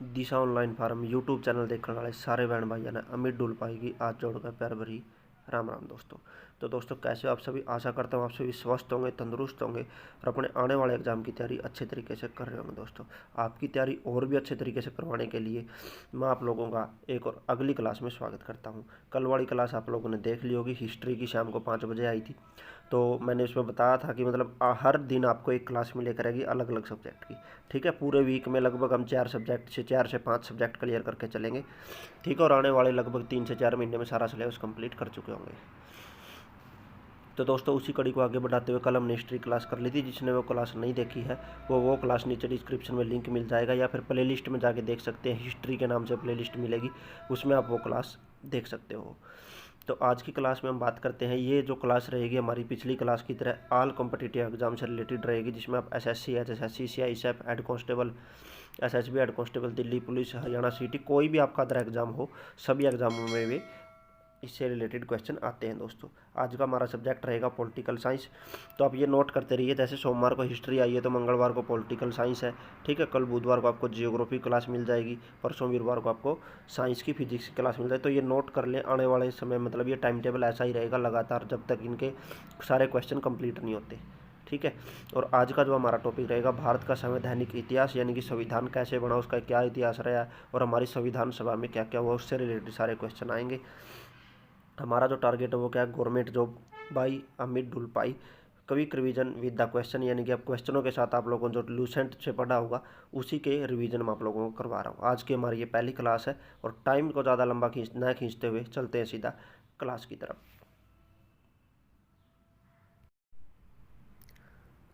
दिशा online form YouTube channel देखने वाले सारे बहन भाइयों ने अमित डुल पाएगी आज जोड़कर प्यार भरी राम राम दोस्तों। तो दोस्तों कैसे हो आप सभी, आशा करता हूँ आप सभी स्वस्थ होंगे, तंदुरुस्त होंगे और अपने आने वाले एग्जाम की तैयारी अच्छे तरीके से कर रहे होंगे। दोस्तों आपकी तैयारी और भी अच्छे तरीके से करवाने के लिए मैं आप लोगों का एक और अगली क्लास में स्वागत करता हूँ। कल वाली क्लास आप लोगों ने देख ली होगी, हिस्ट्री की शाम को 5 बजे आई थी। तो मैंने उसमें बताया था कि मतलब हर दिन आपको एक क्लास मिले करेगी अलग अलग सब्जेक्ट की। ठीक है, पूरे वीक में लगभग हम 4 से 5 सब्जेक्ट क्लियर करके चलेंगे। ठीक है, और आने वाले लगभग 3 से 4 महीने में सारा सिलेबस कंप्लीट कर चुके होंगे। तो दोस्तों उसी कड़ी को आगे बढ़ाते हुए कल हमने हिस्ट्री क्लास कर ली थी। जिसने वो क्लास नहीं देखी है वो क्लास नीचे डिस्क्रिप्शन में लिंक मिल जाएगा या फिर प्लेलिस्ट में जाके देख सकते हैं। हिस्ट्री के नाम से प्लेलिस्ट मिलेगी, उसमें आप वो क्लास देख सकते हो। तो आज की क्लास में हम बात करते हैं, ये जो क्लास रहेगी हमारी पिछली क्लास की तरह ऑल कॉम्पिटिटिव एग्जाम से रिलेटेड रहेगी, जिसमें आप SSC, HSSC, CISF, head constable, SSB, head constable, Delhi police, Haryana city, कोई भी आपका अदर एग्जाम हो, सभी एग्जामों में भी इससे रिलेटेड क्वेश्चन आते हैं। दोस्तों आज का हमारा सब्जेक्ट रहेगा पॉलिटिकल साइंस। तो आप ये नोट करते रहिए, जैसे सोमवार को हिस्ट्री आई है तो मंगलवार को पॉलिटिकल साइंस है। ठीक है, कल बुधवार को आपको जियोग्राफी क्लास मिल जाएगी, परसों वीरवार को आपको साइंस की फिजिक्स की क्लास मिल जाएगी। तो ये नोट कर लें, आने वाले समय मतलब ये टाइम टेबल ऐसा ही रहेगा लगातार जब तक इनके सारे क्वेश्चन कंप्लीट नहीं होते। ठीक है, और आज का जो हमारा टॉपिक रहेगा भारत का संवैधानिक इतिहास, यानी कि संविधान कैसे बना, उसका क्या इतिहास रहा और हमारी संविधान सभा में क्या क्या हुआ, उससे रिलेटेड सारे क्वेश्चन आएंगे। हमारा जो टारगेट है वो क्या है, government job by Amit Dhull pi, quick revision with the question, यानी कि आप क्वेश्चनों के साथ आप लोगों ने जो लूसेंट से पढ़ा होगा उसी के रिवीजन में आप लोगों को करवा रहा हूँ। आज की हमारी ये पहली क्लास है और टाइम को ज़्यादा लंबा न खींचते हुए चलते हैं सीधा क्लास की तरफ।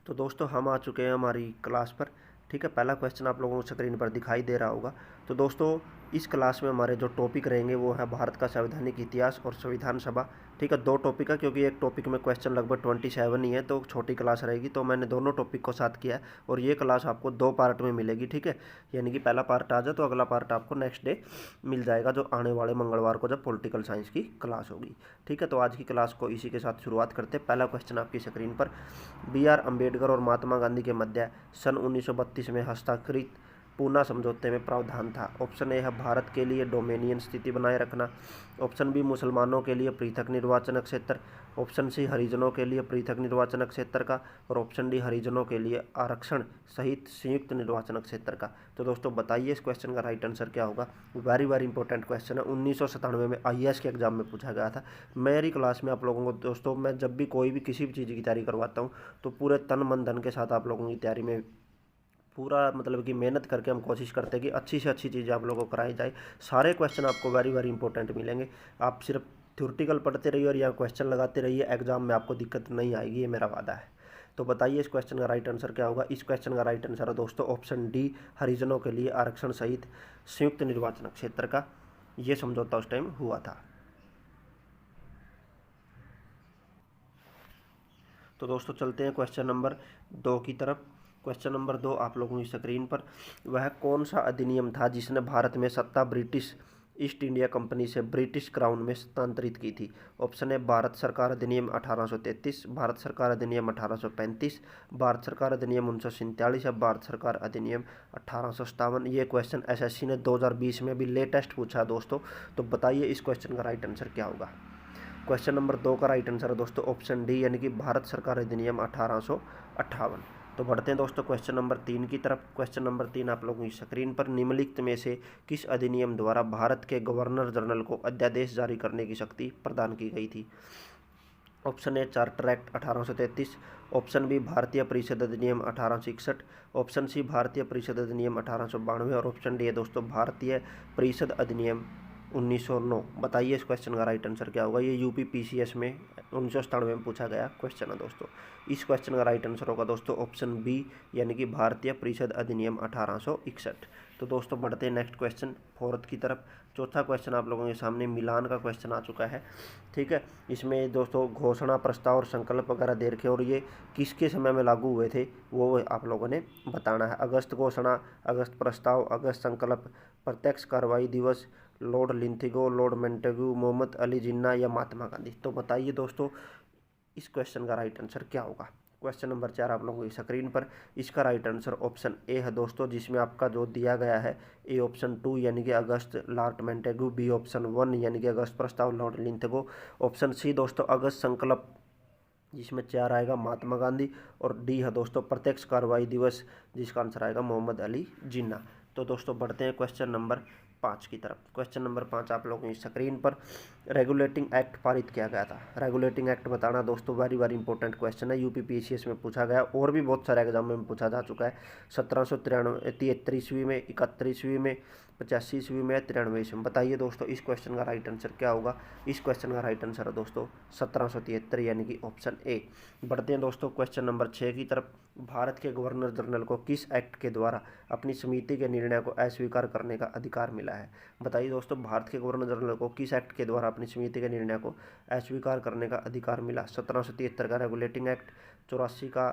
तो दोस्तों हम आ चुके हैं हमारी क्लास पर। ठीक है, पहला क्वेश्चन आप लोगों को स्क्रीन पर दिखाई दे रहा होगा। तो दोस्तों इस क्लास में हमारे जो टॉपिक रहेंगे वो है भारत का संवैधानिक इतिहास और संविधान सभा। ठीक है, दो टॉपिक है क्योंकि एक टॉपिक में क्वेश्चन लगभग 27 ही है, तो छोटी क्लास रहेगी, तो मैंने दोनों टॉपिक को साथ किया है और ये क्लास आपको 2 पार्ट में मिलेगी। ठीक है, यानी कि पहला पार्ट आ जाए तो अगला पार्ट आपको नेक्स्ट डे मिल जाएगा, जो आने वाले मंगलवार को जब पॉलिटिकल साइंस की क्लास होगी। ठीक है, तो आज की क्लास को इसी के साथ शुरुआत करते हैं। पहला क्वेश्चन आपकी स्क्रीन पर, B.R. अम्बेडकर और महात्मा गांधी के मध्य सन 1932 में हस्ताक्षरित पूना समझौते में प्रावधान था। ऑप्शन ए है भारत के लिए डोमेनियन स्थिति बनाए रखना, ऑप्शन बी मुसलमानों के लिए पृथक निर्वाचन क्षेत्र, ऑप्शन सी हरिजनों के लिए पृथक निर्वाचन क्षेत्र का, और ऑप्शन डी हरिजनों के लिए आरक्षण सहित संयुक्त निर्वाचन क्षेत्र का। तो दोस्तों बताइए इस क्वेश्चन का राइट आंसर क्या होगा। वेरी वेरी इंपॉर्टेंट क्वेश्चन है, 1997 में IAS के एग्जाम में पूछा गया था। मेरी क्लास में आप लोगों को दोस्तों मैं जब भी कोई भी किसी भी चीज़ की तैयारी करवाता हूँ तो पूरे तन मन धन के साथ आप लोगों की तैयारी में पूरा मतलब कि मेहनत करके हम कोशिश करते हैं कि अच्छी से अच्छी चीज़ें आप लोगों को कराई जाए। सारे क्वेश्चन आपको वेरी वेरी इंपॉर्टेंट मिलेंगे। आप सिर्फ थ्योरेटिकल पढ़ते रहिए और यहाँ क्वेश्चन लगाते रहिए, एग्जाम में आपको दिक्कत नहीं आएगी, ये मेरा वादा है। तो बताइए इस क्वेश्चन का राइट आंसर क्या होगा। इस क्वेश्चन का राइट आंसर है दोस्तों ऑप्शन डी, हरिजनों के लिए आरक्षण सहित संयुक्त निर्वाचन क्षेत्र का। ये समझौता उस टाइम हुआ था। तो दोस्तों चलते हैं क्वेश्चन नंबर 2 की तरफ। क्वेश्चन नंबर 2 आप लोगों की स्क्रीन पर, वह कौन सा अधिनियम था जिसने भारत में सत्ता ब्रिटिश ईस्ट इंडिया कंपनी से ब्रिटिश क्राउन में स्थानांतरित की थी। ऑप्शन ए भारत सरकार अधिनियम 1833, भारत सरकार अधिनियम 1835, भारत सरकार अधिनियम 1947 या भारत सरकार अधिनियम 1857। ये क्वेश्चन SSC ने 2020 में भी लेटेस्ट पूछा दोस्तों। तो बताइए इस क्वेश्चन का राइट आंसर क्या होगा। क्वेश्चन नंबर 2 का राइट आंसर है दोस्तों ऑप्शन डी, यानी कि भारत सरकार अधिनियम 1858। तो बढ़ते हैं दोस्तों क्वेश्चन नंबर 3 की तरफ। क्वेश्चन नंबर 3 आप लोगों की स्क्रीन पर, निम्नलिखित में से किस अधिनियम द्वारा भारत के गवर्नर जनरल को अध्यादेश जारी करने की शक्ति प्रदान की गई थी। Option A charter act 1833, option B भारतीय परिषद अधिनियम 1861, ऑप्शन सी भारतीय परिषद अधिनियम 1892 और ऑप्शन डी है दोस्तों भारतीय परिषद अधिनियम 1909। बताइए इस क्वेश्चन का राइट आंसर क्या होगा। ये यूपी PCS में 1997 में पूछा गया क्वेश्चन है दोस्तों। इस क्वेश्चन का राइट आंसर होगा दोस्तों ऑप्शन बी, यानी कि भारतीय परिषद अधिनियम 1861। तो दोस्तों बढ़ते हैं नेक्स्ट क्वेश्चन 4 की तरफ। चौथा क्वेश्चन आप लोगों के सामने मिलान का क्वेश्चन आ चुका है। ठीक है, इसमें दोस्तों घोषणा, प्रस्ताव और संकल्प वगैरह दे रखे और ये किसके समय में लागू हुए थे वो आप लोगों ने बताना है। अगस्त घोषणा, अगस्त प्रस्ताव, अगस्त संकल्प, प्रत्यक्ष कार्रवाई दिवस, लॉर्ड लिंथिगो, लॉर्ड मेंटेगू, मोहम्मद अली जिन्ना या महात्मा गांधी। तो बताइए दोस्तों इस क्वेश्चन का राइट आंसर क्या होगा। क्वेश्चन नंबर 4 आप लोगों की स्क्रीन पर, इसका राइट आंसर ऑप्शन ए है दोस्तों, जिसमें आपका जो दिया गया है ए ऑप्शन 2 यानी कि अगस्त लॉर्ड मोंटेगू, बी ऑप्शन 1 यानी कि अगस्त प्रस्ताव लॉर्ड लिंथगो, ऑप्शन सी दोस्तों अगस्त संकल्प जिसमें 4 आएगा महात्मा गांधी, और डी है दोस्तों प्रत्यक्ष कार्रवाई दिवस जिसका आंसर आएगा मोहम्मद अली जिन्ना। तो दोस्तों बढ़ते हैं क्वेश्चन नंबर 5 की तरफ। क्वेश्चन नंबर 5 आप लोगों की स्क्रीन पर, रेगुलेटिंग एक्ट पारित किया गया था। रेगुलेटिंग एक्ट बताना दोस्तों वेरी इंपॉर्टेंट क्वेश्चन है, यूपी पीसीएस में पूछा गया और भी बहुत सारे एग्जाम में पूछा जा चुका है। 1793 ईस्वी में, 71 ईस्वी में, 85 ईस्वी में, 93 ईस्वी में। बताइए दोस्तों इस क्वेश्चन का राइट आंसर क्या होगा। इस क्वेश्चन का राइट आंसर है दोस्तों 1773 यानी कि ऑप्शन ए। बढ़ते हैं दोस्तों क्वेश्चन नंबर 6 की तरफ। भारत के गवर्नर जनरल को किस एक्ट के द्वारा अपनी समिति के निर्णय को अस्वीकार करने का अधिकार मिला है। बताइए दोस्तों भारत के गवर्नर जनरल को किस एक्ट के द्वारा अपनी समिति के निर्णय को अस्वीकार करने का अधिकार मिला। 1773 का रेगुलेटिंग एक्ट, 84 का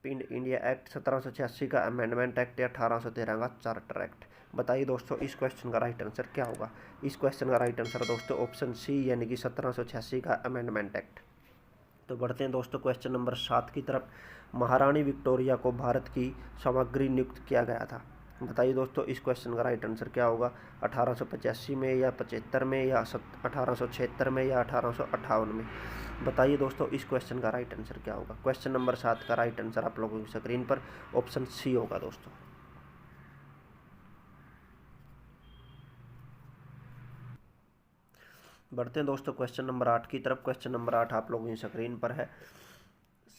इंडिया एक्ट, 1786 का अमेंडमेंट एक्ट या 1813 का चार्टर एक्ट। बताइए दोस्तों इस क्वेश्चन का राइट आंसर क्या होगा। इस क्वेश्चन का राइट आंसर दोस्तों ऑप्शन सी यानी कि 1786 का अमेंडमेंट एक्ट। तो बढ़ते हैं दोस्तों क्वेश्चन नंबर 7 की तरफ। महारानी विक्टोरिया को भारत की सामग्री नियुक्त किया गया था। बताइए दोस्तों इस क्वेश्चन का राइट आंसर क्या होगा। 1885 में या 75 में या 1876 में या 1858 में। बताइए दोस्तों इस क्वेश्चन का राइट आंसर क्या होगा। क्वेश्चन नंबर 7 का राइट आंसर आप लोगों की स्क्रीन पर ऑप्शन सी होगा दोस्तों। बढ़ते हैं दोस्तों क्वेश्चन नंबर 8 की तरफ। क्वेश्चन नंबर 8 आप लोगों की स्क्रीन पर है।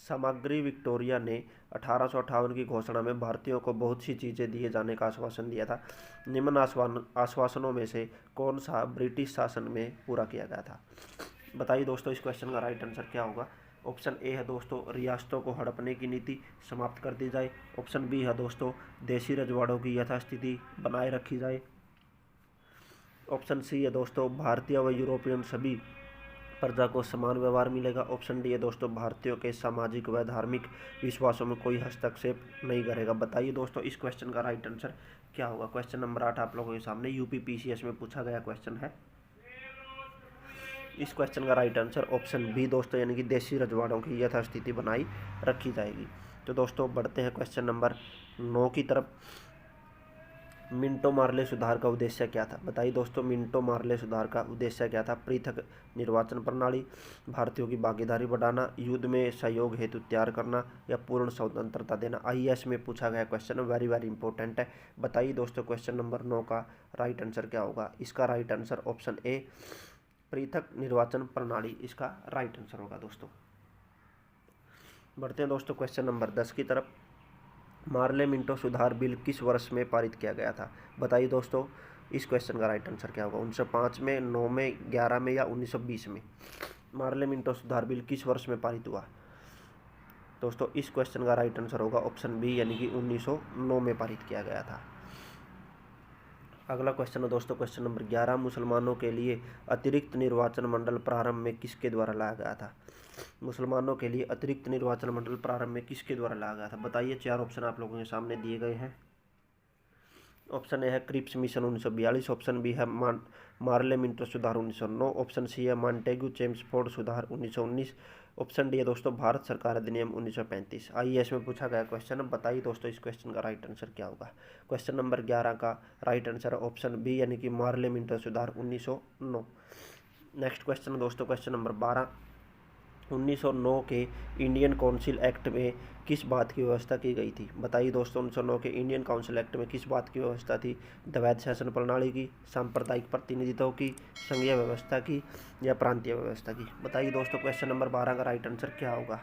सामग्री विक्टोरिया ने 1858 की घोषणा में भारतीयों को बहुत सी चीज़ें दिए जाने का आश्वासन दिया था। निम्न आश्वासनों में से कौन सा ब्रिटिश शासन में पूरा किया गया था। बताइए दोस्तों इस क्वेश्चन का राइट आंसर क्या होगा। ऑप्शन ए है दोस्तों रियासतों को हड़पने की नीति समाप्त कर दी जाए। ऑप्शन बी है दोस्तों देशी रजवाड़ों की यथास्थिति बनाए रखी जाए। ऑप्शन सी है दोस्तों भारतीय व यूरोपियन सभी प्रजा को समान व्यवहार मिलेगा। ऑप्शन डी है दोस्तों भारतीयों के सामाजिक व धार्मिक विश्वासों में कोई हस्तक्षेप नहीं करेगा। बताइए दोस्तों इस क्वेश्चन का राइट आंसर क्या होगा। क्वेश्चन नंबर 8 आप लोगों के सामने यूपी पीसीएस में पूछा गया क्वेश्चन है। इस क्वेश्चन का राइट आंसर ऑप्शन बी दोस्तों यानी कि देशी रजवाड़ों की यथास्थिति बनाई रखी जाएगी। तो दोस्तों बढ़ते हैं क्वेश्चन नंबर 9 की तरफ। मिंटो मार्ले सुधार का उद्देश्य क्या था। बताइए दोस्तों मिंटो मार्ले सुधार का उद्देश्य क्या था। पृथक निर्वाचन प्रणाली, भारतीयों की भागीदारी बढ़ाना, युद्ध में सहयोग हेतु तैयार करना या पूर्ण स्वतंत्रता देना। आईएएस में पूछा गया क्वेश्चन वेरी इंपॉर्टेंट है। बताइए दोस्तों क्वेश्चन नंबर 9 का राइट आंसर क्या होगा। इसका राइट आंसर ऑप्शन ए पृथक निर्वाचन प्रणाली इसका राइट आंसर होगा दोस्तों। बढ़ते हैं दोस्तों क्वेश्चन नंबर 10 की तरफ। मार्ले मिंटो सुधार बिल किस वर्ष में पारित किया गया था। बताइए दोस्तों इस क्वेश्चन का राइट आंसर क्या होगा। 1905 में, 9 में, 11 में या 1920 में। मार्ले मिंटो सुधार बिल किस वर्ष में पारित हुआ। दोस्तों इस क्वेश्चन का राइट आंसर होगा ऑप्शन बी यानी कि 1909 में पारित किया गया था। अगला क्वेश्चन है दोस्तों क्वेश्चन नंबर 11। मुसलमानों के लिए अतिरिक्त निर्वाचन मंडल प्रारंभ में किसके द्वारा लाया गया था। मुसलमानों के लिए अतिरिक्त निर्वाचन मंडल प्रारंभ में किसके द्वारा लाया गया था। बताइए 4 ऑप्शन आप लोगों के सामने दिए गए हैं। ऑप्शन ए है क्रिप्स मिशन 1942, ऑप्शन बी है मार्ले मिंटो सुधार 1909, ऑप्शन सी है मॉन्टेग्यू चेम्सफोर्ड सुधार 1919, ऑप्शन डी है दोस्तों भारत सरकार अधिनियम 1935। आईएएस में पूछा गया क्वेश्चन। बताइए दोस्तों इस क्वेश्चन का राइट आंसर क्या होगा। क्वेश्चन नंबर 11 का राइट आंसर है ऑप्शन बी यानी कि मार्ले मिंटो सुधार 1909। नेक्स्ट क्वेश्चन है दोस्तों क्वेश्चन नंबर 12। 1909 के इंडियन काउंसिल एक्ट में किस बात की व्यवस्था की गई थी। बताइए दोस्तों 1909 के इंडियन काउंसिल एक्ट में किस बात की व्यवस्था थी। द्वैध शासन प्रणाली की, सांप्रदायिक प्रतिनिधित्व की, संघीय व्यवस्था की या प्रांतीय व्यवस्था की। बताइए दोस्तों क्वेश्चन नंबर 12 का राइट आंसर क्या होगा।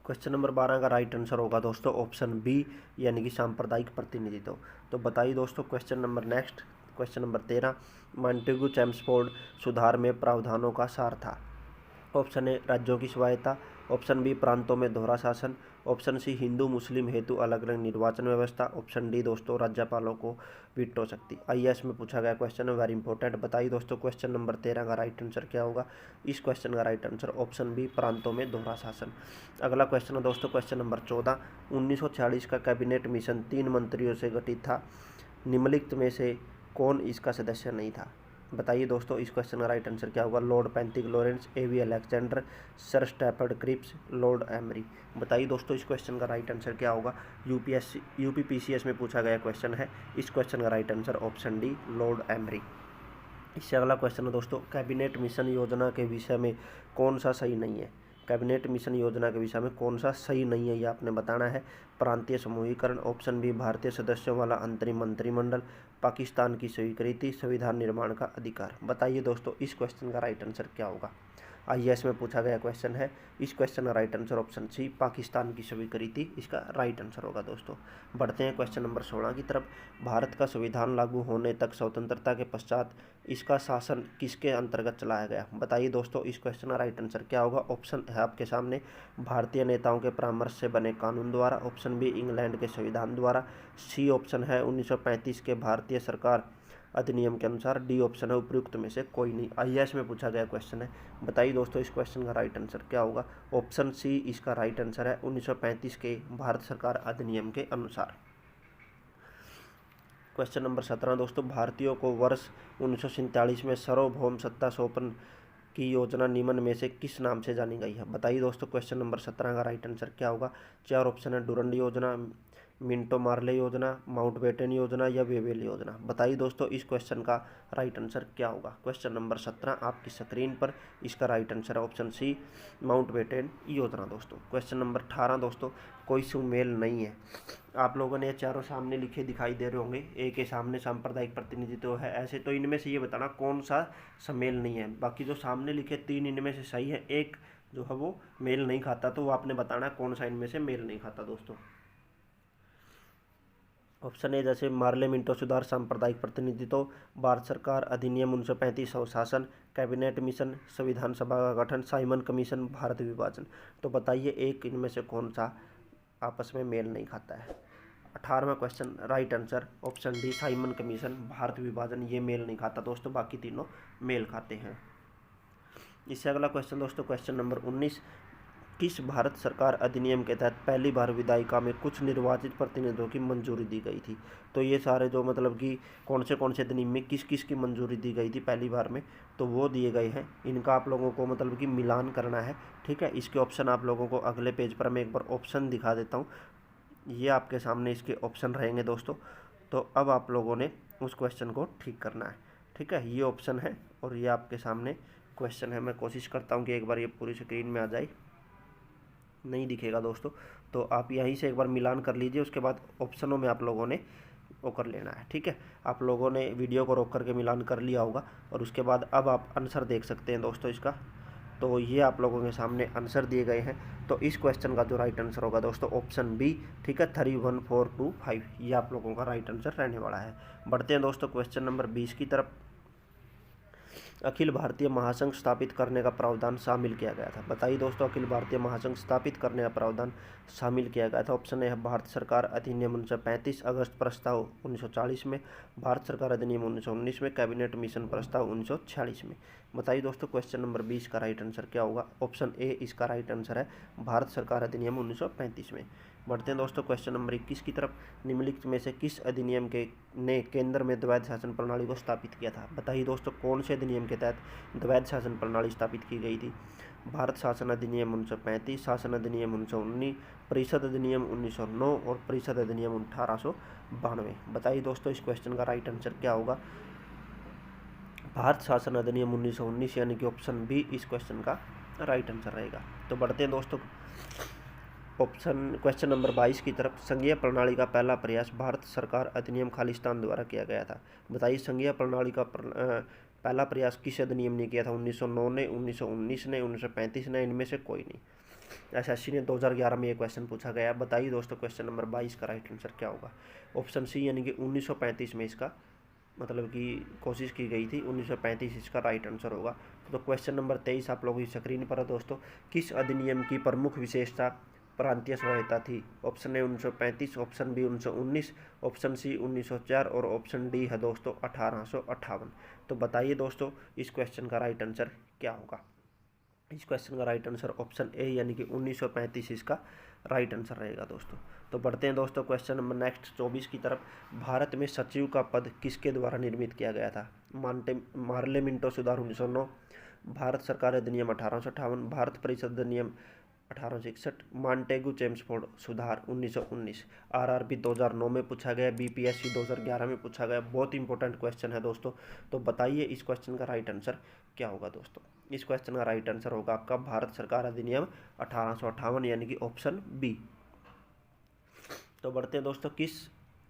क्वेश्चन नंबर 12 का राइट आंसर होगा दोस्तों ऑप्शन बी यानी कि सांप्रदायिक प्रतिनिधित्व। तो बताइए दोस्तों question number next question number 13। Montague Chelmsford सुधार में प्रावधानों का सार था। ऑप्शन ए राज्यों की स्वायत्ता, ऑप्शन बी प्रांतों में दोहरा शासन, ऑप्शन सी हिंदू मुस्लिम हेतु अलग अलग निर्वाचन व्यवस्था, ऑप्शन डी दोस्तों राज्यपालों को वीटो शक्ति। आईएएस में पूछा गया क्वेश्चन है वेरी इंपॉर्टेंट। बताइए दोस्तों क्वेश्चन नंबर 13 का राइट आंसर क्या होगा। इस क्वेश्चन का राइट आंसर ऑप्शन बी प्रांतों में दोहरा शासन। अगला क्वेश्चन है दोस्तों क्वेश्चन नंबर 14। 1946 का कैबिनेट मिशन 3 मंत्रियों से गठित था। निम्नलिखित में से कौन इसका सदस्य नहीं था। बताइए दोस्तों इस क्वेश्चन का राइट आंसर क्या होगा। Lord Pethick Lawrence, A V Alexander, sir Stafford Cripps, Lord Amery. बताइए दोस्तों इस क्वेश्चन का राइट आंसर क्या होगा। यूपीपीसीएस में पूछा गया क्वेश्चन है। इस क्वेश्चन का right answer option D, Lord emery. इससे अगला क्वेश्चन है दोस्तों, कैबिनेट मिशन योजना के विषय में कौन सा सही नहीं है। कैबिनेट मिशन योजना के विषय में कौन सा सही नहीं है, ये आपने बताना है। प्रांतीय समूहीकरण, ऑप्शन बी भारतीय सदस्यों वाला अंतरिम मंत्रिमंडल, पाकिस्तान की स्वीकृति, संविधान निर्माण का अधिकार। बताइए दोस्तों इस क्वेश्चन का राइट आंसर क्या होगा। आईएएस में पूछा गया क्वेश्चन है। इस क्वेश्चन का right answer option C, Pakistan की स्वीकृति इसका राइट आंसर होगा दोस्तों। बढ़ते हैं क्वेश्चन नंबर 16 की तरफ। भारत का संविधान लागू होने तक स्वतंत्रता के पश्चात इसका शासन किसके अंतर्गत चलाया गया। बताइए दोस्तों इस क्वेश्चन का राइट आंसर क्या होगा। ऑप्शन है आपके सामने, भारतीय नेताओं के परामर्श से बने कानून द्वारा, ऑप्शन बी इंग्लैंड के संविधान द्वारा, सी ऑप्शन है 1935 के भारतीय सरकार अधिनियम के अनुसार, डी ऑप्शन है उपयुक्त में से कोई नहीं। आईएएस में पूछा गया क्वेश्चन है। बताइए दोस्तों इस क्वेश्चन का राइट आंसर क्या होगा। ऑप्शन सी इसका राइट आंसर है 1935 के भारत सरकार अधिनियम के अनुसार। क्वेश्चन नंबर 17 दोस्तों, भारतीयों को वर्ष 1947 में सार्वभौम सत्ता सौंपन की योजना निम्न में से किस नाम से जानी गई है। बताइए दोस्तों क्वेश्चन नंबर 17 का राइट आंसर क्या होगा। चार ऑप्शन है, डुरंड योजना, मिंटो मार्ले योजना, माउंटबेटन योजना या वेवेल योजना। बताइए दोस्तों इस क्वेश्चन का राइट आंसर क्या होगा। क्वेश्चन नंबर 17 आपकी स्क्रीन पर, इसका राइट आंसर है ऑप्शन सी, माउंटबेटन योजना दोस्तों। क्वेश्चन नंबर 18 दोस्तों, कोई सुमेल नहीं है। आप लोगों ने चारों सामने लिखे दिखाई दे रहे होंगे, ए के सामने सांप्रदायिक प्रतिनिधित्व है ऐसे, तो इनमें से ये बताना कौन सा समेल नहीं है। बाकी जो सामने लिखे तीन इनमें से सही है, एक जो है वो मेल नहीं खाता, तो वो आपने बताना कौन सा इनमें से मेल नहीं खाता दोस्तों। ऑप्शन ए जैसे मार्ले मिंटो सुधार, सांप्रदायिक प्रतिनिधित्व, भारत सरकार अधिनियम 1935 स्वशासन, कैबिनेट मिशन, संविधान सभा का गठन, साइमन कमीशन, भारत विभाजन। तो बताइए एक इनमें से कौन सा आपस में मेल नहीं खाता है। 18वां question right answer option D, Simon commission, Bharat विभाजन, ये मेल नहीं खाता दोस्तों, बाकी तीनों मेल खाते हैं। इससे अगला क्वेश्चन दोस्तों, क्वेश्चन नंबर 19, किस भारत सरकार अधिनियम के तहत पहली बार विधायिका में कुछ निर्वाचित प्रतिनिधियों की मंजूरी दी गई थी। तो ये सारे जो मतलब कि कौन से अधिनियम में किस किस की मंजूरी दी गई थी पहली बार में, तो वो दिए गए हैं। इनका आप लोगों को मतलब कि मिलान करना है, ठीक है। इसके ऑप्शन आप लोगों को अगले पेज पर मैं एक बार ऑप्शन दिखा देता हूँ। ये आपके सामने इसके ऑप्शन रहेंगे दोस्तों। तो अब आप लोगों ने उस क्वेश्चन को ठीक करना है, ठीक है। ये ऑप्शन है और ये आपके सामने क्वेश्चन है। मैं कोशिश करता हूँ कि एक बार ये पूरी स्क्रीन में आ जाए, नहीं दिखेगा दोस्तों, तो आप यहीं से एक बार मिलान कर लीजिए। उसके बाद ऑप्शनों में आप लोगों ने वो कर लेना है, ठीक है। आप लोगों ने वीडियो को रोक करके मिलान कर लिया होगा और उसके बाद अब आप आंसर देख सकते हैं दोस्तों इसका। तो ये आप लोगों के सामने आंसर दिए गए हैं। तो इस क्वेश्चन का जो राइट आंसर होगा दोस्तों ऑप्शन बी, ठीक है, 31425, ये आप लोगों का राइट आंसर रहने वाला है। बढ़ते हैं दोस्तों क्वेश्चन नंबर 20 की तरफ। अखिल भारतीय महासंघ स्थापित करने का प्रावधान शामिल किया गया था। बताइए दोस्तों अखिल भारतीय महासंघ स्थापित करने का प्रावधान शामिल किया गया था। ऑप्शन ए है भारत सरकार अधिनियम 1935, अगस्त प्रस्ताव 1940 में, भारत सरकार अधिनियम 1919 में, कैबिनेट मिशन प्रस्ताव 1946 में। बताइए दोस्तों क्वेश्चन नंबर 20 का राइट आंसर क्या होगा। ऑप्शन ए इसका राइट आंसर है, भारत सरकार अधिनियम 1935 में। बढ़ते हैं दोस्तों क्वेश्चन नंबर 21 की तरफ। निम्नलिखित में से किस अधिनियम के ने केंद्र में द्वैध शासन प्रणाली को स्थापित किया था। बताइए दोस्तों कौन से अधिनियम के तहत द्वैध शासन प्रणाली स्थापित की गई थी। भारत शासन अधिनियम 1935, शासन अधिनियम 1919, परिषद अधिनियम 1909 और परिषद अधिनियम 1892। बताइए दोस्तों इस क्वेश्चन का राइट आंसर क्या होगा। भारत शासन अधिनियम 1919 यानी कि ऑप्शन बी इस क्वेश्चन का राइट आंसर रहेगा। तो बढ़ते हैं दोस्तों क्वेश्चन नंबर 22 की तरफ। संघीय प्रणाली का पहला प्रयास भारत सरकार अधिनियम खालिस्तान द्वारा किया गया था। बताइए संघीय प्रणाली का पहला प्रयास किस अधिनियम ने किया था। 1909 ने, 1919 ने, 1935 ने, इनमें से कोई नहीं। एसएससी ने 2011 में ये क्वेश्चन पूछा गया। बताइए दोस्तों क्वेश्चन नंबर 22 का राइट आंसर क्या होगा। ऑप्शन सी यानी कि 1935 में इसका मतलब कि कोशिश की गई थी, 1935 इसका राइट आंसर होगा। तो क्वेश्चन नंबर 23 आप लोगों की स्क्रीन पर है दोस्तों। किस अधिनियम की प्रमुख विशेषता प्रांतीय स्वायत्ता थी। Option A 1935, option B 1919, option C 1904 और ऑप्शन डी है दोस्तों 1858। तो बताइए दोस्तों इस क्वेश्चन का राइट आंसर क्या होगा। इस क्वेश्चन का राइट आंसर ऑप्शन ए यानी कि 1935 इसका राइट आंसर रहेगा दोस्तों। तो बढ़ते हैं दोस्तों क्वेश्चन नंबर नेक्स्ट 24 की तरफ। भारत में सचिव का पद किसके द्वारा निर्मित किया गया था? मार्ले मिंटो सुधार 1909, भारत सरकार अधिनियम 1858, भारत परिषद अधिनियम 1861, मॉन्टेगू चेम्सफोर्ड सुधार 1919। आरआरबी 2009 में पूछा गया, बीपीएससी 2011 में पूछा गया। बहुत इंपॉर्टेंट क्वेश्चन है दोस्तों। तो बताइए इस क्वेश्चन का राइट आंसर क्या होगा दोस्तों? इस क्वेश्चन का राइट आंसर होगा आपका भारत सरकार अधिनियम 1858 यानी कि ऑप्शन बी। तो बढ़ते हैं दोस्तों, किस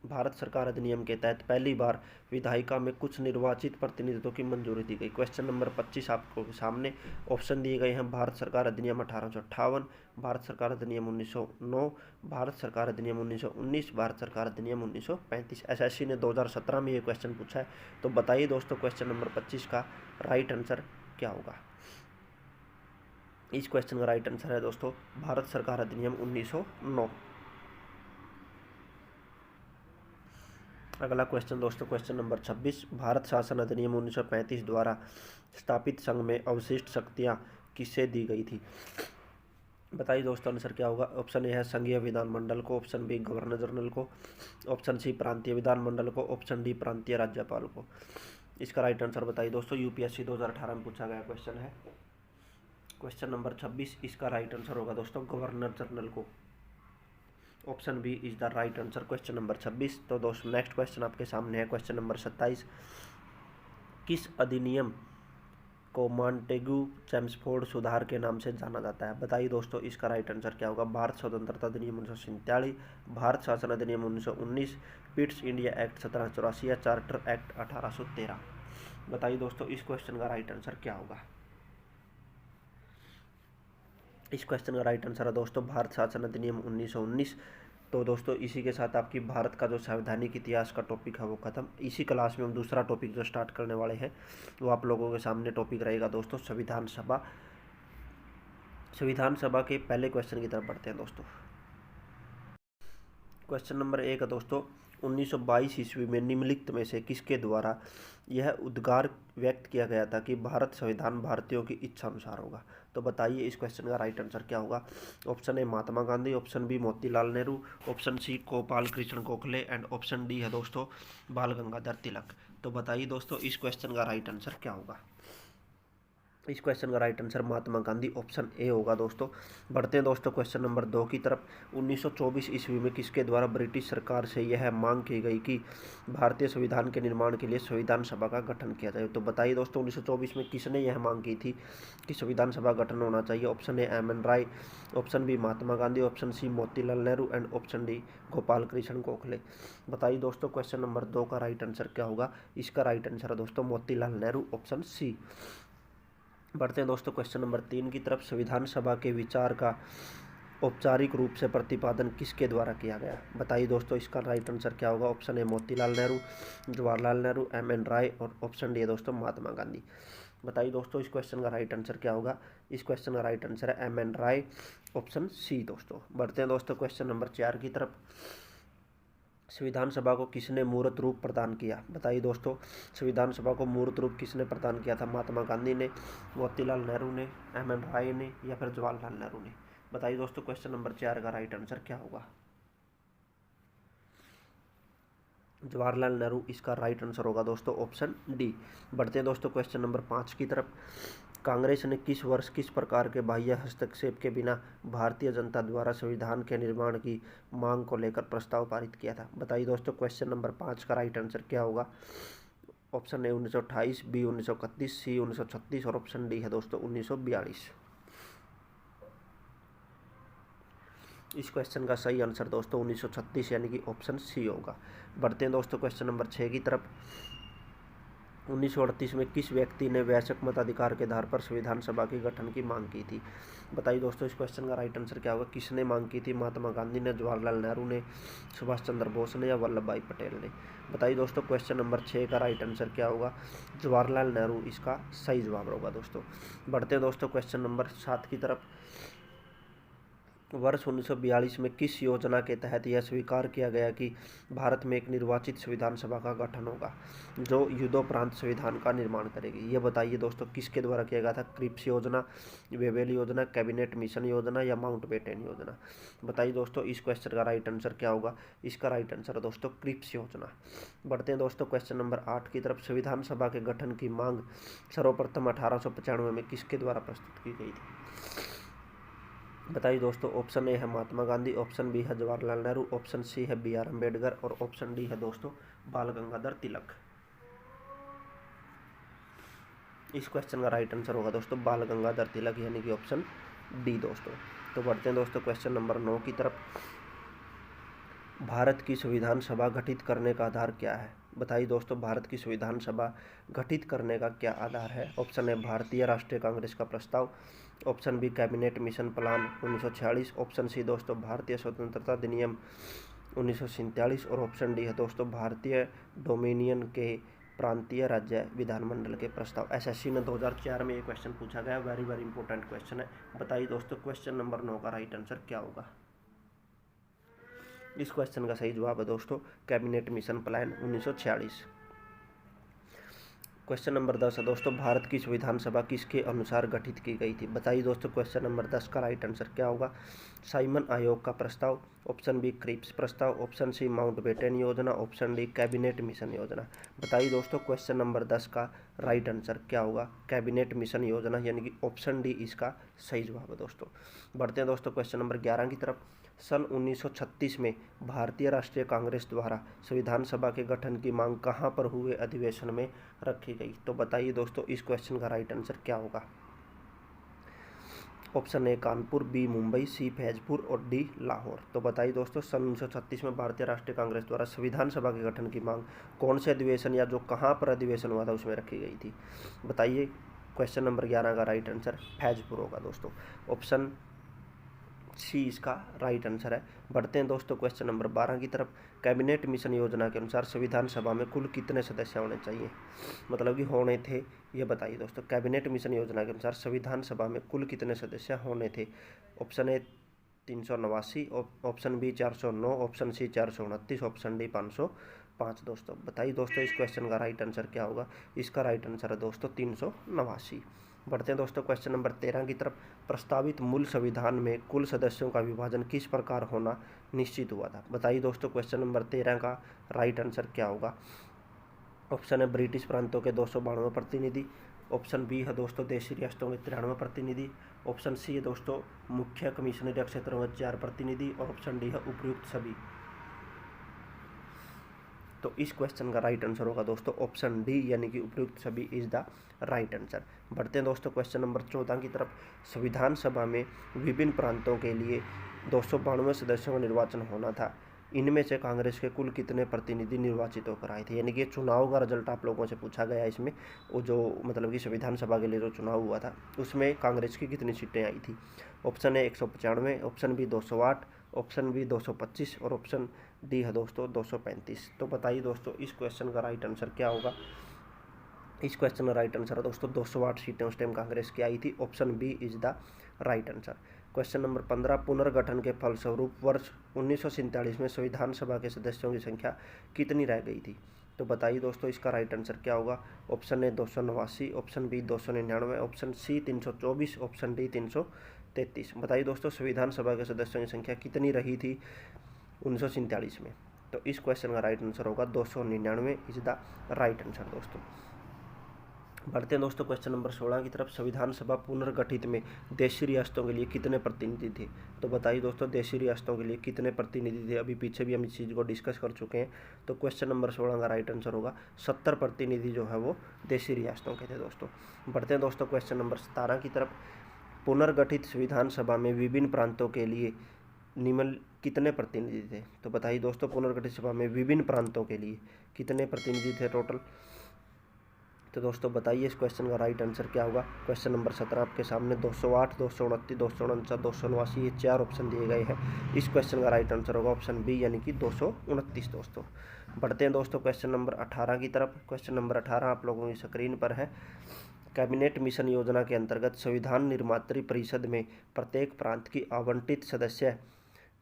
भारत सरकार अधिनियम के तहत पहली बार विधायिका में कुछ निर्वाचित प्रतिनिधित्व की मंजूरी दी गई? क्वेश्चन नंबर 25 आपको सामने ऑप्शन दिए गए हैं। भारत सरकार अधिनियम 1858, भारत सरकार अधिनियम 1909, भारत सरकार अधिनियम 1919, भारत सरकार अधिनियम 1935। एसएससी ने 2017 में ये क्वेश्चन पूछा है। तो बताइए दोस्तों क्वेश्चन नंबर 25 का राइट आंसर क्या होगा? इस क्वेश्चन का राइट आंसर है दोस्तों भारत सरकार अधिनियम 1909। अगला क्वेश्चन दोस्तों क्वेश्चन नंबर 26, भारत शासन अधिनियम 1935 द्वारा स्थापित संघ में अवशिष्ट शक्तियां किसे दी गई थी? बताइए दोस्तों आंसर क्या होगा? ऑप्शन ए है संघीय विधानमंडल को, ऑप्शन बी गवर्नर जनरल को, ऑप्शन सी प्रांतीय विधानमंडल को, ऑप्शन डी प्रांतीय राज्यपाल को। इसका राइट आंसर बताइए दोस्तों। यूपीएससी 2018 में पूछा गया क्वेश्चन है। क्वेश्चन नंबर 26, इसका राइट आंसर होगा दोस्तों गवर्नर जनरल को। Option B is the right answer question number 26। तो दोस्तों नेक्स्ट क्वेश्चन आपके सामने है क्वेश्चन नंबर 27, किस अधिनियम को मॉन्टेगू चेम्सफोर्ड सुधार के नाम से जाना जाता है? बताइए दोस्तों इसका राइट आंसर क्या होगा? भारत स्वतंत्रता अधिनियम 1947, भारत शासन अधिनियम 1919, पिट्स इंडिया एक्ट 1784 या चार्टर एक्ट 1813। बताइए दोस्तों इस क्वेश्चन का राइट आंसर क्या होगा? इस क्वेश्चन का राइट आंसर है दोस्तों भारत शासन अधिनियम 1919। तो दोस्तों इसी के साथ आपकी भारत का जो संवैधानिक इतिहास का टॉपिक है वो खत्म। इसी क्लास में हम दूसरा टॉपिक जो स्टार्ट करने वाले हैं वो आप लोगों के सामने टॉपिक रहेगा दोस्तों संविधान सभा। संविधान सभा के पहले क्वेश्चन की तरफ बढ़ते हैं दोस्तों। क्वेश्चन नंबर 1 है दोस्तों, 1922 ईस्वी में निम्नलिखित में से किसके द्वारा यह उद्गार व्यक्त किया गया था कि भारत संविधान भारतीयों की इच्छा अनुसार होगा? तो बताइए इस क्वेश्चन का राइट आंसर क्या होगा? Option A Mahatma Gandhi, option B Motilal Nehru, option C Gopal Krishna Gokhale and option D है दोस्तों बाल गंगाधर तिलक। तो बताइए दोस्तों इस क्वेश्चन का राइट आंसर क्या होगा? इस क्वेश्चन का right answer Mahatma Gandhi option A होगा दोस्तों। बढ़ते हैं दोस्तों क्वेश्चन नंबर 2 की तरफ। 1924 ईस्वी में किसके द्वारा ब्रिटिश सरकार से यह मांग की गई कि भारतीय संविधान के निर्माण के लिए संविधान सभा का गठन किया जाए? तो बताइए दोस्तों 1924 में किसने यह मांग की थी कि संविधान सभा गठन होना चाहिए? Option A M N. Roy, option B Mahatma Gandhi, option C Motilal Nehru and option D Gopal Krishna Gokhale. बताइए दोस्तों क्वेश्चन नंबर 2 का राइट आंसर क्या होगा? इसका राइट आंसर है दोस्तों मोतीलाल नेहरू ऑप्शन सी। बढ़ते हैं दोस्तों क्वेश्चन नंबर 3 की तरफ। संविधान सभा के विचार का औपचारिक रूप से प्रतिपादन किसके द्वारा किया गया? बताइए दोस्तों इसका राइट आंसर क्या होगा? Option A Motilal Nehru, Jawaharlal Nehru, M N. Roy और ऑप्शन डी है दोस्तों महात्मा गांधी। बताइए दोस्तों इस क्वेश्चन का राइट आंसर क्या होगा? इस क्वेश्चन का राइट आंसर है एम.एन. राय ऑप्शन सी दोस्तों। बढ़ते हैं दोस्तों क्वेश्चन नंबर 4 की तरफ। संविधान सभा को किसने मूर्त रूप प्रदान किया? बताइए दोस्तों संविधान सभा को मूर्त रूप किसने प्रदान किया था? महात्मा गांधी ने, मोतीलाल नेहरू ने, एम.एन. राय ने या फिर जवाहरलाल नेहरू ने? बताइए दोस्तों क्वेश्चन नंबर 4 का राइट आंसर क्या होगा? जवाहरलाल नेहरू इसका राइट आंसर होगा दोस्तों ऑप्शन डी। बढ़ते हैं दोस्तों क्वेश्चन नंबर 5 की तरफ। कांग्रेस ने किस वर्ष किस प्रकार के बाह्य हस्तक्षेप के बिना भारतीय जनता द्वारा संविधान के निर्माण की मांग को लेकर प्रस्ताव पारित किया था? बताइए दोस्तों क्वेश्चन नंबर 5 का राइट आंसर क्या होगा? ऑप्शन ए 1928, बी 1931, सी 1936 और ऑप्शन डी है दोस्तों 1942। इस क्वेश्चन का सही आंसर दोस्तों 1936 यानी कि ऑप्शन सी होगा। बढ़ते हैं दोस्तों क्वेश्चन नंबर 6 की तरफ। 1938 में किस व्यक्ति ने वैश्विक मताधिकार के आधार पर संविधान सभा के गठन की मांग की थी? बताइए दोस्तों इस क्वेश्चन का राइट आंसर क्या होगा? किसने मांग की थी? महात्मा गांधी ने, जवाहरलाल नेहरू ने, सुभाष चंद्र बोस ने या वल्लभ भाई पटेल ने? बताइए दोस्तों क्वेश्चन नंबर 6 का राइट आंसर क्या होगा? जवाहरलाल नेहरू इसका सही जवाब होगा दोस्तों। बढ़ते हैं दोस्तों क्वेश्चन नंबर 7 की तरफ। वर्ष 1942 में किस योजना के तहत यह स्वीकार किया गया कि भारत में एक निर्वाचित संविधान सभा का गठन होगा जो युद्धोपरांत संविधान का निर्माण करेगी? ये बताइए दोस्तों किसके द्वारा किया गया था? क्रिप्स योजना, वेवेल योजना, कैबिनेट मिशन योजना या माउंटबेटन योजना? बताइए दोस्तों इस क्वेश्चन का राइट आंसर क्या होगा? इसका राइट आंसर है दोस्तों क्रिप्स योजना। बढ़ते हैं दोस्तों क्वेश्चन नंबर 8 की तरफ। संविधान सभा के गठन की मांग सर्वप्रथम 1895 में किसके द्वारा प्रस्तुत की गई थी? बताइए दोस्तों। ऑप्शन ए है महात्मा गांधी, ऑप्शन बी है जवाहरलाल नेहरू, ऑप्शन सी है बी आर अम्बेडकर और ऑप्शन डी है दोस्तों बाल गंगाधर तिलक। इस क्वेश्चन का राइट आंसर होगा दोस्तों बाल गंगाधर तिलक यानी कि ऑप्शन डी दोस्तों। तो बढ़ते हैं दोस्तों क्वेश्चन नंबर 9 की तरफ। भारत की संविधान सभा गठित करने का आधार क्या है? बताइए दोस्तों भारत की संविधान सभा गठित करने का क्या आधार है? ऑप्शन ए भारतीय राष्ट्रीय कांग्रेस का प्रस्ताव, option B cabinet mission plan 1946, option C दोस्तों भारतीय स्वतंत्रता अधिनियम 1947 और ऑप्शन डी है दोस्तों भारतीय डोमिनियन के प्रांतीय राज्य विधानमंडल के प्रस्ताव। एसएससी ने 2004 में ये क्वेश्चन पूछा गया, वेरी वेरी इंपॉर्टेंट क्वेश्चन है। बताइए दोस्तों क्वेश्चन नंबर 9 का राइट आंसर क्या होगा? इस क्वेश्चन का सही जवाब है दोस्तों cabinet mission plan 1946। Question number 10 है दोस्तों भारत की संविधान सभा किसके अनुसार गठित की गई थी? बताइए दोस्तों क्वेश्चन नंबर 10 का राइट आंसर क्या होगा? साइमन आयोग का प्रस्ताव, ऑप्शन बी क्रिप्स प्रस्ताव, ऑप्शन सी माउंटबेटन योजना, ऑप्शन डी कैबिनेट मिशन योजना। बताइए दोस्तों क्वेश्चन नंबर 10 का राइट आंसर क्या होगा? कैबिनेट मिशन योजना यानी कि ऑप्शन डी इसका सही जवाब है दोस्तों। बढ़ते हैं दोस्तों क्वेश्चन नंबर 11 की तरफ। सन 1936 में भारतीय राष्ट्रीय कांग्रेस द्वारा संविधान सभा के गठन की मांग कहाँ पर हुए अधिवेशन में रखी गई? तो बताइए दोस्तों इस क्वेश्चन का राइट आंसर क्या होगा? Option A Kanpur, B Mumbai, C Faizpur और डी लाहौर। तो बताइए दोस्तों सन 1936 में भारतीय राष्ट्रीय कांग्रेस द्वारा संविधान सभा के गठन की मांग कौन से अधिवेशन या जो कहाँ पर अधिवेशन हुआ था उसमें रखी गई थी? बताइए क्वेश्चन नंबर 11 का राइट आंसर फैजपुर होगा दोस्तों। ऑप्शन सी इसका राइट आंसर है। बढ़ते हैं दोस्तों क्वेश्चन नंबर 12 की तरफ। कैबिनेट मिशन योजना के अनुसार संविधान सभा में कुल कितने सदस्य होने चाहिए? मतलब कि होने थे, ये बताइए दोस्तों। कैबिनेट मिशन योजना के अनुसार संविधान सभा में कुल कितने सदस्य होने थे? Option A 389, option B 409, option C 429, option D 505 दोस्तों। बताइए दोस्तों इस क्वेश्चन का राइट आंसर क्या होगा? इसका राइट आंसर है दोस्तों 389। बढ़ते हैं दोस्तों क्वेश्चन नंबर 13 की तरफ। प्रस्तावित मूल संविधान में कुल सदस्यों का विभाजन किस प्रकार होना निश्चित हुआ था? बताइए दोस्तों क्वेश्चन नंबर 13 का राइट आंसर क्या होगा? ऑप्शन है ब्रिटिश प्रांतों के 292 प्रतिनिधि, ऑप्शन बी है दोस्तों देशी रियासतों के 93 प्रतिनिधि, ऑप्शन सी है दोस्तों मुख्य कमिश्नरी क्षेत्रों में 4 प्रतिनिधि और ऑप्शन डी है उपयुक्त सभी। तो इस क्वेश्चन का राइट आंसर होगा दोस्तों ऑप्शन डी यानी कि उपयुक्त सभी इज द राइट आंसर। बढ़ते हैं दोस्तों क्वेश्चन नंबर 14 की तरफ। संविधान सभा में विभिन्न प्रांतों के लिए 292 सदस्यों का निर्वाचन होना था। इनमें से कांग्रेस के कुल कितने प्रतिनिधि निर्वाचित होकर आए थे? यानी कि चुनाव का रिजल्ट आप लोगों से पूछा गया इसमें। वो जो मतलब कि संविधान सभा के लिए जो चुनाव हुआ था उसमें कांग्रेस की कितनी सीटें आई थी? Option A 195, option B 208, option B 225 और ऑप्शन डी है दोस्तों 235। तो बताइए दोस्तों इस क्वेश्चन का राइट आंसर क्या होगा? इस क्वेश्चन का राइट आंसर है दोस्तों 208 सीटें उस टाइम कांग्रेस की आई थी। Option B is the right answer. Question number 15। पुनर्गठन के फलस्वरूप वर्ष 1947 में संविधान सभा के सदस्यों की संख्या कितनी रह गई थी? तो बताइए दोस्तों इसका राइट आंसर क्या होगा? Option A 289, option B 299, option C 324, option D 333। बताइए दोस्तों संविधान सभा के सदस्यों की संख्या कितनी रही थी 1947 में? तो इस क्वेश्चन का राइट आंसर होगा 299 इज द राइट आंसर दोस्तों। बढ़ते हैं दोस्तों क्वेश्चन नंबर 16 की तरफ। संविधान सभा पुनर्गठित में देशी रियासतों के लिए कितने प्रतिनिधि थे? तो बताइए दोस्तों देशी रियासतों के लिए कितने प्रतिनिधि थे? अभी पीछे भी हम इस चीज़ को डिस्कस कर चुके हैं। तो क्वेश्चन नंबर 16 का राइट आंसर होगा 70 प्रतिनिधि जो है वो देशी रियासतों के थे दोस्तों। बढ़ते हैं दोस्तों क्वेश्चन नंबर 17 की तरफ। पुनर्गठित संविधान सभा में विभिन्न प्रांतों के लिए निम्न कितने प्रतिनिधि थे? तो बताइए दोस्तों पुनर्गठित सभा में विभिन्न प्रांतों के लिए कितने प्रतिनिधि थे टोटल? तो दोस्तों बताइए इस क्वेश्चन का राइट आंसर क्या होगा? क्वेश्चन नंबर 17 आपके सामने 208, 229, 249, 289 ये 4 ऑप्शन दिए गए हैं। इस क्वेश्चन का राइट आंसर होगा ऑप्शन बी यानी कि 229 दोस्तों। बढ़ते हैं दोस्तों क्वेश्चन नंबर 18 की तरफ। क्वेश्चन नंबर 18 आप लोगों की स्क्रीन पर है। कैबिनेट मिशन योजना के अंतर्गत संविधान निर्मात्री परिषद में प्रत्येक प्रांत की आवंटित सदस्य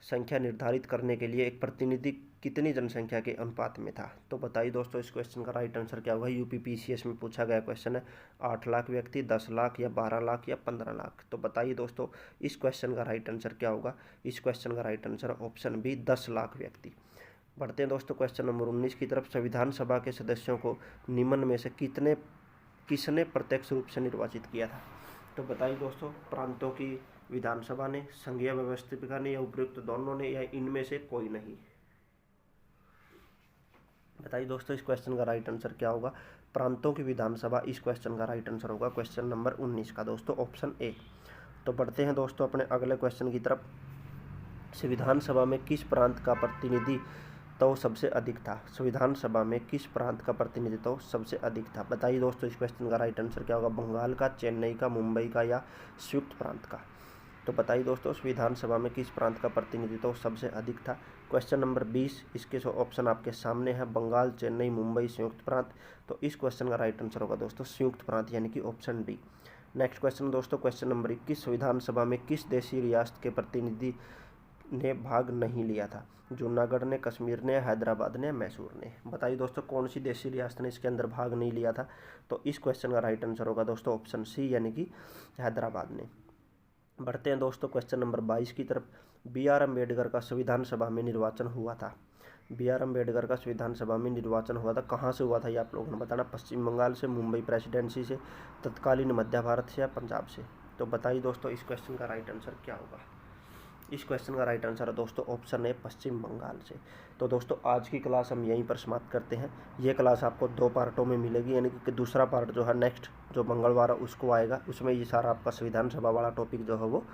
संख्या निर्धारित करने के लिए एक प्रतिनिधि कितनी जनसंख्या के अनुपात में था। तो बताइए दोस्तों इस क्वेश्चन का राइट आंसर क्या होगा। यूपीपीसीएस में पूछा गया क्वेश्चन है। 8 लाख व्यक्ति, 10 लाख या 12 लाख या 15 लाख। तो बताइए दोस्तों इस क्वेश्चन का राइट आंसर क्या होगा। इस क्वेश्चन का right answer option B 10 lakh व्यक्ति। बढ़ते हैं दोस्तों क्वेश्चन नंबर 19 की तरफ। संविधान सभा के सदस्यों को निम्न में से किसने प्रत्यक्ष रूप से निर्वाचित किया था। तो बताइए दोस्तों प्रांतों की विधानसभा ने, संघीय व्यवस्थिका ने या उपयुक्त दोनों ने या इनमें से कोई नहीं। बताइए दोस्तों इस क्वेश्चन का राइट आंसर क्या होगा। प्रांतों की विधानसभा इस क्वेश्चन का राइट आंसर होगा क्वेश्चन नंबर 19 का दोस्तों ऑप्शन ए। तो बढ़ते हैं दोस्तों अपने अगले क्वेश्चन की तरफ। संविधान सभा में किस प्रांत का प्रतिनिधि तो सबसे अधिक था। संविधान सभा में किस प्रांत का प्रतिनिधित्व सबसे अधिक था। बताइए दोस्तों इस क्वेश्चन का राइट आंसर क्या होगा। बंगाल का, चेन्नई का, मुंबई का या संयुक्त प्रांत का। तो बताइए दोस्तों संविधान सभा में किस प्रांत का प्रतिनिधित्व सबसे अधिक था। क्वेश्चन नंबर 20 इसके ऑप्शन आपके सामने है। बंगाल, चेन्नई, मुंबई, संयुक्त प्रांत। तो इस क्वेश्चन का राइट आंसर होगा दोस्तों संयुक्त प्रांत यानी कि ऑप्शन डी। नेक्स्ट क्वेश्चन दोस्तों क्वेश्चन नंबर 21। संविधान सभा में किस देशी रियासत के प्रतिनिधि ने भाग नहीं लिया था। जूनागढ़ ने, कश्मीर ने, हैदराबाद ने, मैसूर ने। बताइए दोस्तों कौन सी देशी रियासत ने इसके अंदर भाग नहीं लिया था। तो इस क्वेश्चन का राइट आंसर होगा दोस्तों ऑप्शन सी यानी कि हैदराबाद ने। बढ़ते हैं दोस्तों क्वेश्चन नंबर 22 की तरफ। B.R. अम्बेडकर का संविधान सभा में निर्वाचन हुआ था। B.R. अम्बेडकर का संविधान सभा में निर्वाचन हुआ था, कहाँ से हुआ था ये आप लोगों ने बताना। पश्चिम बंगाल से, मुंबई प्रेसिडेंसी से, तत्कालीन मध्य भारत से या पंजाब से। तो बताइए दोस्तों इस क्वेश्चन का राइट आंसर क्या होगा। इस क्वेश्चन का राइट आंसर है दोस्तों ऑप्शन ए पश्चिम बंगाल से। तो दोस्तों आज की क्लास हम यहीं पर समाप्त करते हैं। ये क्लास आपको 2 पार्टों में मिलेगी यानी कि दूसरा पार्ट जो है नेक्स्ट जो मंगलवार है उसको आएगा। उसमें ये सारा आपका संविधान सभा वाला टॉपिक जो है वो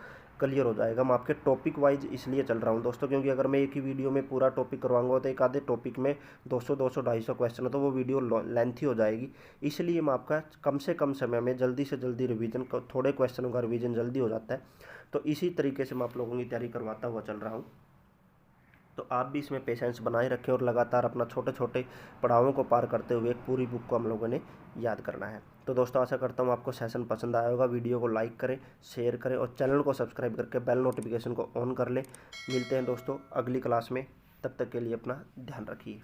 क्लियर हो जाएगा। मैं आपके टॉपिक वाइज इसलिए चल रहा हूँ दोस्तों क्योंकि अगर मैं एक ही वीडियो में पूरा टॉपिक करवाऊंगा तो एक आधे टॉपिक में 200, 250 क्वेश्चन है तो वो वीडियो लेंथी हो जाएगी। इसलिए मैं आपका कम से कम समय में जल्दी से जल्दी रिवीजन, थोड़े क्वेश्चनों का रिवीजन जल्दी हो जाता है। तो इसी तरीके से मैं आप लोगों की तैयारी करवाता हुआ चल रहा हूँ। तो आप भी इसमें पेशेंस बनाए रखें और लगातार अपना छोटे छोटे पड़ावों को पार करते हुए एक पूरी बुक को हम लोगों ने याद करना है। तो दोस्तों आशा करता हूँ आपको सेशन पसंद आया होगा। वीडियो को लाइक करें, शेयर करें और चैनल को सब्सक्राइब करके बेल नोटिफिकेशन को ऑन कर लें। मिलते हैं दोस्तों अगली क्लास में, तब तक के लिए अपना ध्यान रखिए।